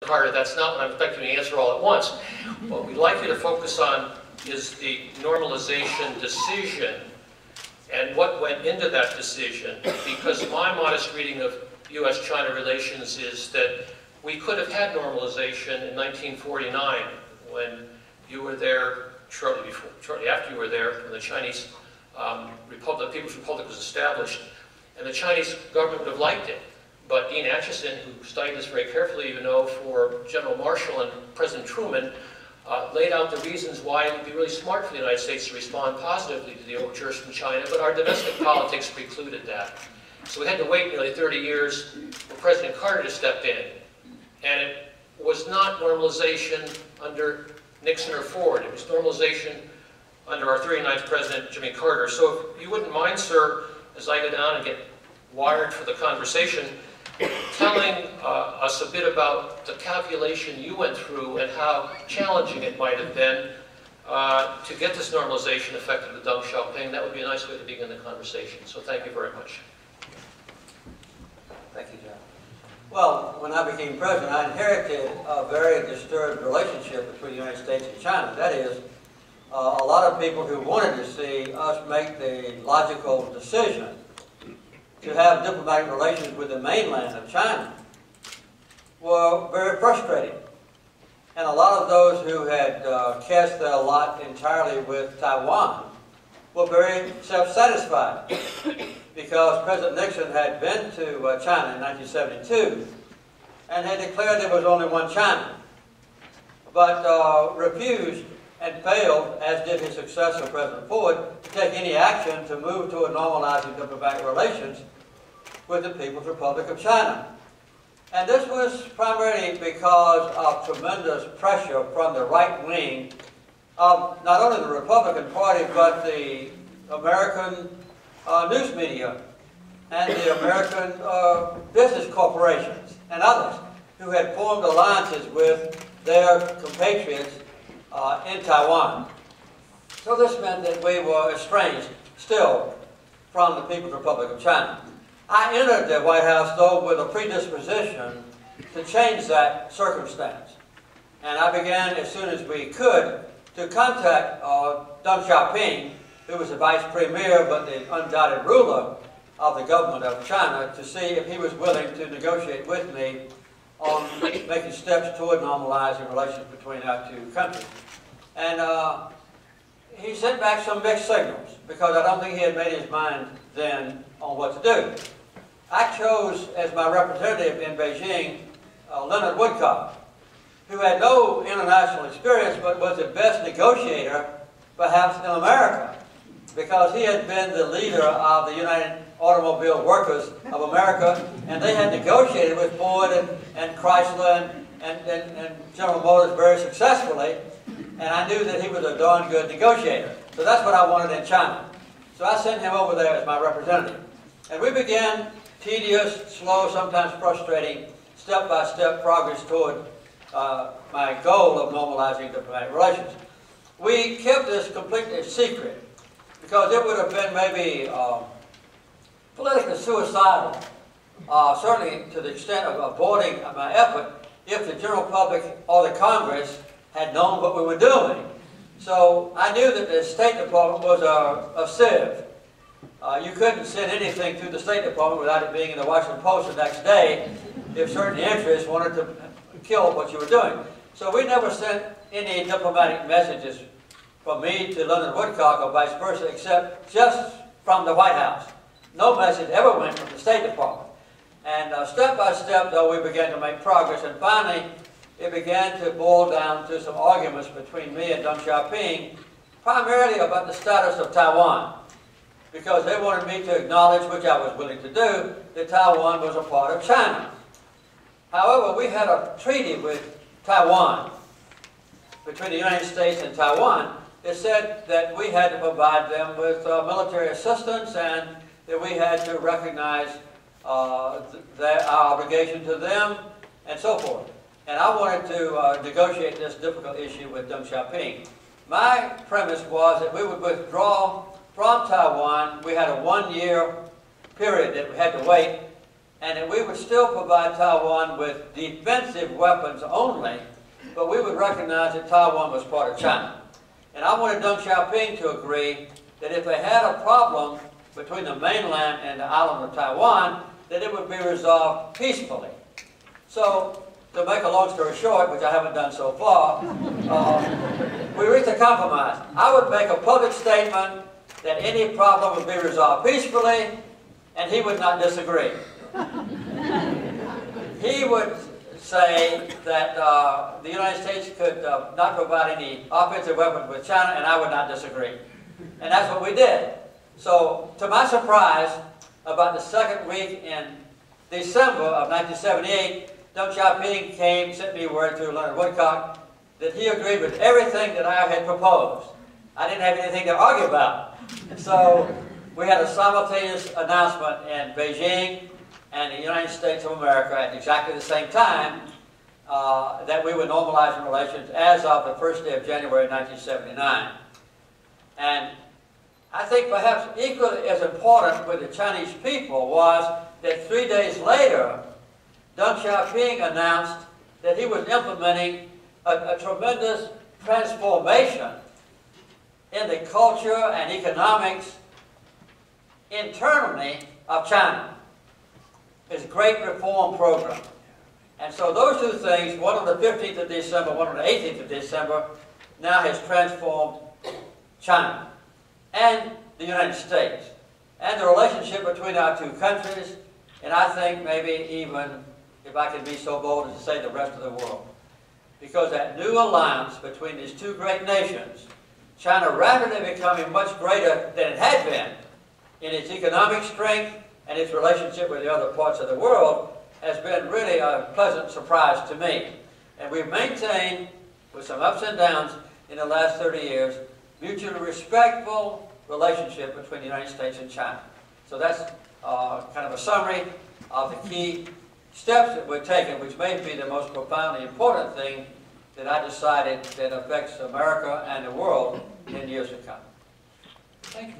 Carter, that's not what I'm expecting you to answer all at once. What we'd like you to focus on is the normalization decision and what went into that decision, because my modest reading of U.S.-China relations is that we could have had normalization in 1949 when you were there, shortly after you were there, when the Chinese People's Republic was established, and the Chinese government would have liked it. But Dean Acheson, who studied this very carefully, you know, for General Marshall and President Truman, laid out the reasons why it would be really smart for the United States to respond positively to the overtures from China, but our domestic politics precluded that. So we had to wait nearly 30 years for President Carter to step in. And it was not normalization under Nixon or Ford. It was normalization under our 39th President, Jimmy Carter. So if you wouldn't mind, sir, as I go down and get wired for the conversation, telling us a bit about the calculation you went through and how challenging it might have been to get this normalization effective with Deng Xiaoping. That would be a nice way to begin the conversation. So thank you very much. Thank you, John. Well, when I became president, I inherited a very disturbed relationship between the United States and China. That is, a lot of people who wanted to see us make the logical decision to have diplomatic relations with the mainland of China were very frustrated. And a lot of those who had cast their lot entirely with Taiwan were very self-satisfied because President Nixon had been to China in 1972 and had declared there was only one China, but refused and failed, as did his successor, President Ford, to take any action to move toward normalizing diplomatic relations with the People's Republic of China. And this was primarily because of tremendous pressure from the right wing of not only the Republican Party, but the American news media and the American business corporations and others who had formed alliances with their compatriots in Taiwan. So this meant that we were estranged still from the People's Republic of China. I entered the White House, though, with a predisposition to change that circumstance. And I began, as soon as we could, to contact Deng Xiaoping, who was the vice premier but the undoubted ruler of the government of China, to see if he was willing to negotiate with me on making steps toward normalizing relations between our two countries. And he sent back some mixed signals, because I don't think he had made his mind then on what to do. I chose as my representative in Beijing Leonard Woodcock, who had no international experience but was the best negotiator perhaps in America, because he had been the leader of the United Automobile Workers of America, and they had negotiated with Ford and Chrysler and General Motors very successfully, and I knew that he was a darn good negotiator. So that's what I wanted in China. So I sent him over there as my representative. And we began tedious, slow, sometimes frustrating, step-by-step progress toward my goal of normalizing diplomatic relations. We kept this completely secret because it would have been maybe politically suicidal, certainly to the extent of aborting my effort, if the general public or the Congress had known what we were doing. So I knew that the State Department was a sieve. You couldn't send anything through the State Department without it being in the Washington Post the next day if certain interests wanted to kill what you were doing. So we never sent any diplomatic messages from me to Leonard Woodcock or vice versa, except just from the White House. No message ever went from the State Department. And step by step, though, we began to make progress. And finally, it began to boil down to some arguments between me and Deng Xiaoping, primarily about the status of Taiwan, because they wanted me to acknowledge, which I was willing to do, that Taiwan was a part of China. However, we had a treaty with Taiwan, between the United States and Taiwan. It said that we had to provide them with military assistance and that we had to recognize our obligation to them and so forth. And I wanted to negotiate this difficult issue with Deng Xiaoping. My premise was that we would withdraw from Taiwan. We had a one-year period that we had to wait, and that we would still provide Taiwan with defensive weapons only, but we would recognize that Taiwan was part of China. And I wanted Deng Xiaoping to agree that if they had a problem between the mainland and the island of Taiwan, that it would be resolved peacefully. So, to make a long story short, which I haven't done so far, we reached a compromise. I would make a public statement that any problem would be resolved peacefully, and he would not disagree. He would say that the United States could not provide any offensive weapons with China, and I would not disagree. And that's what we did. So, to my surprise, about the second week in December of 1978, Deng Xiaoping sent me word through Leonard Woodcock that he agreed with everything that I had proposed. I didn't have anything to argue about. So we had a simultaneous announcement in Beijing and the United States of America at exactly the same time that we would normalize relations as of the first day of January 1979. And I think perhaps equally as important with the Chinese people was that 3 days later, Deng Xiaoping announced that he was implementing a tremendous transformation in the culture and economics internally of China. His great reform program. And so those two things, one on the 15th of December, one on the 18th of December, now has transformed China and the United States and the relationship between our two countries, and I think maybe even, if I can be so bold as to say, the rest of the world. Because that new alliance between these two great nations, China rapidly becoming much greater than it had been in its economic strength and its relationship with the other parts of the world, has been really a pleasant surprise to me. And we've maintained, with some ups and downs in the last 30 years, mutually respectful relationship between the United States and China. So that's kind of a summary of the key steps that we're taking, which may be the most profoundly important thing that I decided that affects America and the world in years to come. Thank you.